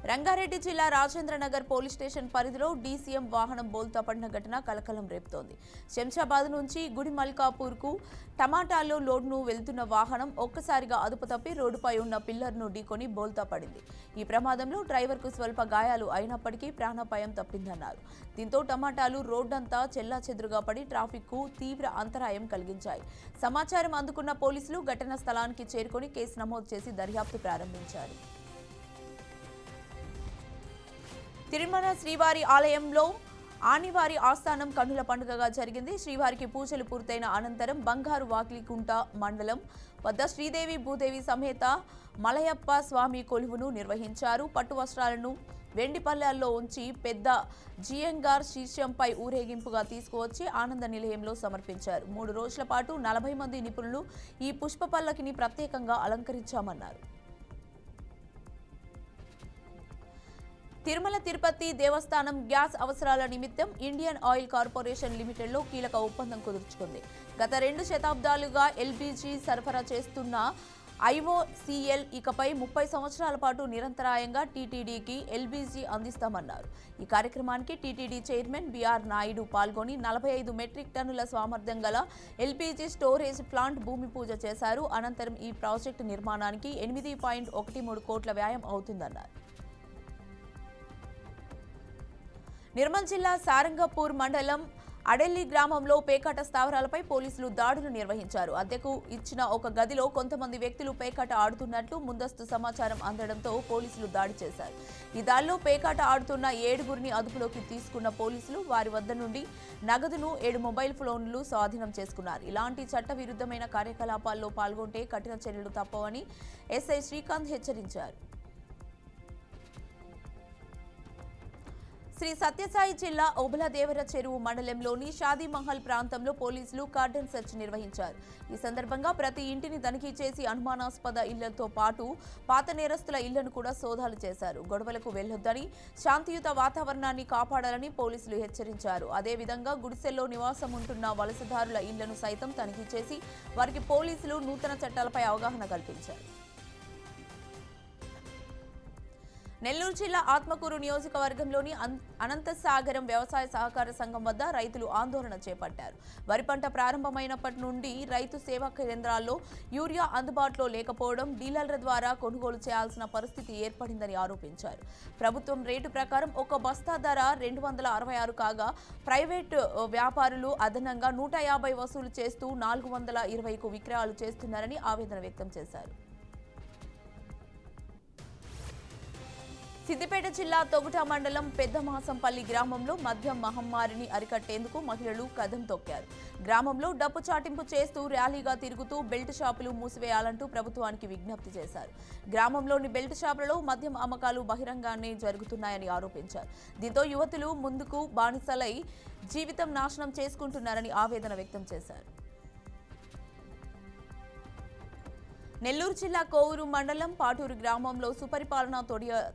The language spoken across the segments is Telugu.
రంగారెడ్డి జిల్లా రాజేంద్రనగర్ పోలీస్ స్టేషన్ పరిధిలో డీసీఎం వాహనం బోల్తా పడిన ఘటన కలకలం రేపుతోంది. శంషాబాద్ నుంచి గుడిమల్కాపూర్కు టమాటాల్లో లోడ్ను వెళ్తున్న వాహనం ఒక్కసారిగా అదుపు తప్పి రోడ్డుపై ఉన్న పిల్లర్ను ఢీకొని బోల్తా పడింది. ఈ ప్రమాదంలో డ్రైవర్కు స్వల్ప గాయాలు అయినప్పటికీ ప్రాణాపాయం తప్పిందన్నారు. దీంతో టమాటాలు రోడ్డంతా చెల్లాచెదురుగా పడి ట్రాఫిక్కు తీవ్ర అంతరాయం కలిగించాయి. సమాచారం అందుకున్న పోలీసులు ఘటనా స్థలానికి చేరుకొని కేసు నమోదు చేసి దర్యాప్తు ప్రారంభించారు. తిరుమల శ్రీవారి ఆలయంలో ఆనివారి ఆస్థానం కన్నుల పండుగగా జరిగింది. శ్రీవారికి పూజలు పూర్తయిన అనంతరం బంగారు వాకిలికుంట మండలం వద్ద శ్రీదేవి భూదేవి సమేత మలయప్ప స్వామి కొలువును నిర్వహించారు. పట్టు వస్త్రాలను వెండి పళ్ళాల్లో ఉంచి పెద్ద జియంగార్ శీర్షంపై ఊరేగింపుగా తీసుకువచ్చి ఆనంద నిలయంలో సమర్పించారు. 3 రోజుల పాటు 40 మంది నిపుణులు ఈ పుష్ప పల్లకిని ప్రత్యేకంగా అలంకరించామన్నారు. తిరుమల తిరుపతి దేవస్థానం గ్యాస్ అవసరాల నిమిత్తం ఇండియన్ ఆయిల్ కార్పొరేషన్ లిమిటెడ్లో కీలక ఒప్పందం కుదుర్చుకుంది. గత 2 శతాబ్దాలుగా ఎల్పీజీ సరఫరా చేస్తున్న ఐఓసీఎల్ ఇకపై 30 సంవత్సరాల పాటు నిరంతరాయంగా టీటీడీకి ఎల్పీజీ అందిస్తామన్నారు. ఈ కార్యక్రమానికి టీటీడీ చైర్మన్ బీఆర్ నాయుడు పాల్గొని 45 మెట్రిక్ టన్నుల సామర్థ్యం గల ఎల్పీజీ స్టోరేజ్ ప్లాంట్ భూమి పూజ చేశారు. అనంతరం ఈ ప్రాజెక్టు నిర్మాణానికి 8.13 కోట్ల వ్యయం అవుతుందన్నారు. నిర్మల్ జిల్లా సారంగపూర్ మండలం అడెల్లి గ్రామంలో పేకాట స్థావరాలపై పోలీసులు దాడులు నిర్వహించారు. అద్దెకు ఇచ్చిన ఒక గదిలో కొంతమంది వ్యక్తులు పేకాట ఆడుతున్నట్లు ముందస్తు సమాచారం అందడంతో పోలీసులు దాడి చేశారు. ఈ దాడిలో పేకాట ఆడుతున్న 7గురిని అదుపులోకి తీసుకున్న పోలీసులు వారి వద్ద నుండి నగదును 7 మొబైల్ ఫోన్లు స్వాధీనం చేసుకున్నారు. ఇలాంటి చట్టవిరుద్ధమైన కార్యకలాపాల్లో పాల్గొంటే కఠిన చర్యలు తప్పవని ఎస్ఐ శ్రీకాంత్ హెచ్చరించారు. శ్రీ సత్యసాయి జిల్లా ఓబుళదేవర చెరువు మండలంలోని షాదీమహల్ ప్రాంతంలో పోలీసులు కార్డన్ సెర్చ్ నిర్వహించారు. ఈ సందర్భంగా ప్రతి ఇంటిని తనిఖీ చేసి అనుమానాస్పద ఇళ్లతో పాటు పాత నేరస్తుల ఇళ్లను కూడా సోదాలు చేశారు. గొడవలకు వెళ్లొద్దని, శాంతియుత వాతావరణాన్ని కాపాడాలని పోలీసులు హెచ్చరించారు. అదేవిధంగా గుడిసెల్లో నివాసం ఉంటున్న వలసదారుల ఇళ్లను సైతం తనిఖీ చేసి వారికి పోలీసులు నూతన చట్టాలపై అవగాహన కల్పించారు. నెల్లూరు జిల్లా ఆత్మకూరు నియోజకవర్గంలోని అనంతసాగరం వ్యవసాయ సహకార సంఘం వద్ద రైతులు ఆందోళన చేపట్టారు. వరి పంట ప్రారంభమైనప్పటి నుండి రైతు సేవా కేంద్రాల్లో యూరియా అందుబాటులో లేకపోవడం, డీలర్ల ద్వారా కొనుగోలు చేయాల్సిన పరిస్థితి ఏర్పడిందని ఆరోపించారు. ప్రభుత్వం రేటు ప్రకారం ఒక బస్తా ధర 266 కాగా ప్రైవేటు వ్యాపారులు అదనంగా 150 వసూలు చేస్తూ 420కు విక్రయాలు చేస్తున్నారని ఆవేదన వ్యక్తం చేశారు. సిద్దిపేట జిల్లా తొగుట మండలం పెద్దమాసంపల్లి గ్రామంలో మద్యం మహమ్మారిని అరికట్టేందుకు మహిళలు కదం తొక్కారు. గ్రామంలో డప్పు చాటింపు చేస్తూ ర్యాలీగా తిరుగుతూ బెల్ట్ షాపులు మూసివేయాలంటూ ప్రభుత్వానికి విజ్ఞప్తి చేశారు. గ్రామంలోని బెల్ట్ షాపులలో మద్యం అమ్మకాలు బహిరంగానే జరుగుతున్నాయని ఆరోపించారు. దీంతో యువతులు ముందుకు బానిసలై జీవితం నాశనం చేసుకుంటున్నారని ఆవేదన వ్యక్తం చేశారు. నెల్లూరు జిల్లా కోవూరు మండలం పాటూరు గ్రామంలో సుపరిపాలన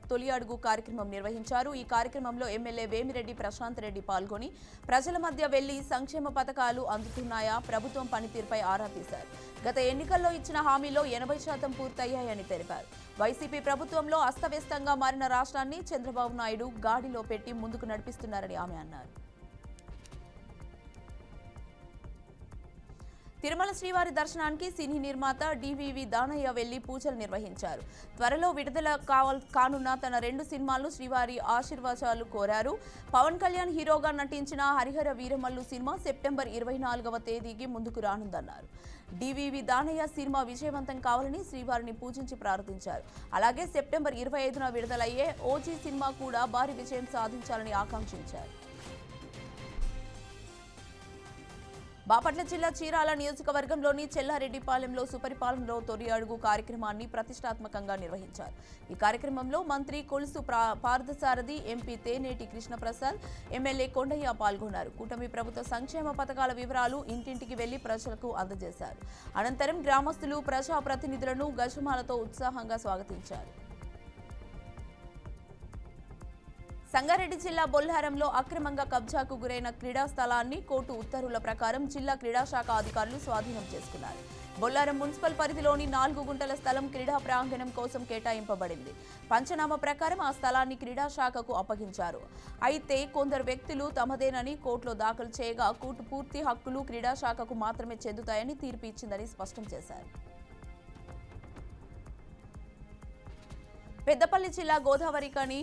తొలి అడుగు కార్యక్రమం నిర్వహించారు. ఈ కార్యక్రమంలో ఎమ్మెల్యే వేమిరెడ్డి ప్రశాంత్ రెడ్డి పాల్గొని ప్రజల మధ్య వెళ్లి సంక్షేమ పథకాలు అందుతున్నాయా, ప్రభుత్వం పనితీరుపై ఆరా తీశారు. గత ఎన్నికల్లో ఇచ్చిన హామీలో 80% పూర్తయ్యాయని తెలిపారు. వైసీపీ ప్రభుత్వంలో అస్తవ్యస్తంగా మారిన రాష్ట్రాన్ని చంద్రబాబు నాయుడు గాడిలో పెట్టి ముందుకు నడిపిస్తున్నారని ఆమె అన్నారు. తిరుమల శ్రీవారి దర్శనానికి సినీ నిర్మాత డివివి దానయ్య వెళ్లి పూజలు నిర్వహించారు. త్వరలో విడుదల కానున్న తన 2 సినిమాలను శ్రీవారి ఆశీర్వాదాలు కోరారు. పవన్ కళ్యాణ్ హీరోగా నటించిన హరిహర వీరమల్లు సినిమా సెప్టెంబర్ 24వ తేదీకి ముందుకు రానుందన్నారు. డివివి దానయ్య సినిమా విజయవంతం కావాలని శ్రీవారిని పూజించి ప్రార్థించారు. అలాగే సెప్టెంబర్ 25న విడుదలయ్యే ఓజీ సినిమా కూడా భారీ విజయం సాధించాలని ఆకాంక్షించారు. బాపట్ల జిల్లా చీరాల నియోజకవర్గంలోని చెల్లారెడ్డిపాలెంలో సుపరిపాలనలో తొలి అడుగు కార్యక్రమాన్ని ప్రతిష్టాత్మకంగా నిర్వహించారు. ఈ కార్యక్రమంలో మంత్రి కొలుసు పార్థసారథి, ఎంపీ తేనేటి కృష్ణప్రసాద్, ఎమ్మెల్యే కొండయ్య పాల్గొన్నారు. కూటమి ప్రభుత్వ సంక్షేమ పథకాల వివరాలు ఇంటింటికి వెళ్లి ప్రజలకు అందజేశారు. అనంతరం గ్రామస్తులు ప్రజాప్రతినిధులను గజమాలతో ఉత్సాహంగా స్వాగతించారు. సంగారెడ్డి జిల్లా బొల్లారంలో అక్రమంగా కబ్జాకు గురైన క్రీడా స్థలాన్ని కోర్టు ఉత్తర్వుల ప్రకారం జిల్లా క్రీడా శాఖ అధికారులు స్వాధీనం చేసుకున్నారు. బొల్లారం మున్సిపల్ పరిధిలోని 4 గుంటల స్థలం క్రీడా ప్రాంగణం కోసం కేటాయింపబడింది. పంచనామా ప్రకారం ఆ స్థలాన్ని క్రీడా శాఖకు అప్పగించారు. అయితే కొందరు వ్యక్తులు తమదేనని కోర్టులో దాఖలు చేయగా కోర్టు పూర్తి హక్కులు క్రీడా శాఖకు మాత్రమే చెందుతాయని తీర్పు ఇచ్చిందని స్పష్టం చేశారు. పెద్దపల్లి జిల్లా గోదావరికని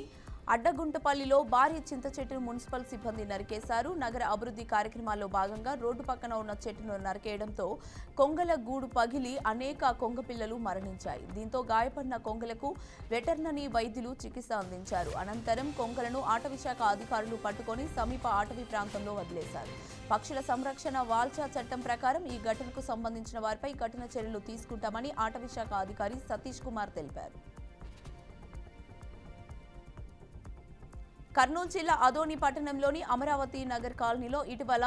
అడ్డగుంటపల్లిలో భారీ చింత చెట్టును మున్సిపల్ సిబ్బంది నరికేశారు. నగర అభివృద్ధి కార్యక్రమాల్లో భాగంగా రోడ్డు పక్కన ఉన్న చెట్టును నరికేయడంతో కొంగల గూడు పగిలి అనేక కొంగ పిల్లలు మరణించాయి. దీంతో గాయపడిన కొంగలకు వెటర్నరీ వైద్యులు చికిత్స అందించారు. అనంతరం కొంగలను అటవీశాఖ అధికారులు పట్టుకొని సమీప అటవీ ప్రాంతంలో వదిలేశారు. పక్షుల సంరక్షణ వాల్చా చట్టం ప్రకారం ఈ ఘటనకు సంబంధించిన వారిపై కఠిన చర్యలు తీసుకుంటామని అటవీశాఖ అధికారి సతీష్ కుమార్ తెలిపారు. కర్నూలు జిల్లా అదోని పట్టణంలోని అమరావతి నగర్ కాలనీలో ఇటీవల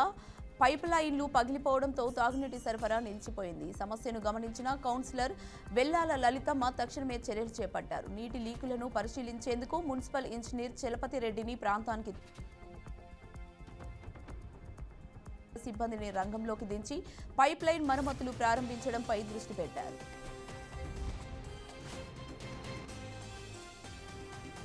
పైప్ లైన్లు పగిలిపోవడంతో తాగునీటి సరఫరా నిలిచిపోయింది. ఈ సమస్యను గమనించిన కౌన్సిలర్ వెల్లాల లలితమ్మ తక్షణమే చర్యలు చేపట్టారు. నీటి లీకులను పరిశీలించేందుకు మున్సిపల్ ఇంజనీర్ చలపతి రెడ్డిని ప్రాంతానికి సిబ్బందిని రంగంలోకి దించి పైప్ లైన్ మరమ్మతులు ప్రారంభించడంపై దృష్టి పెట్టారు.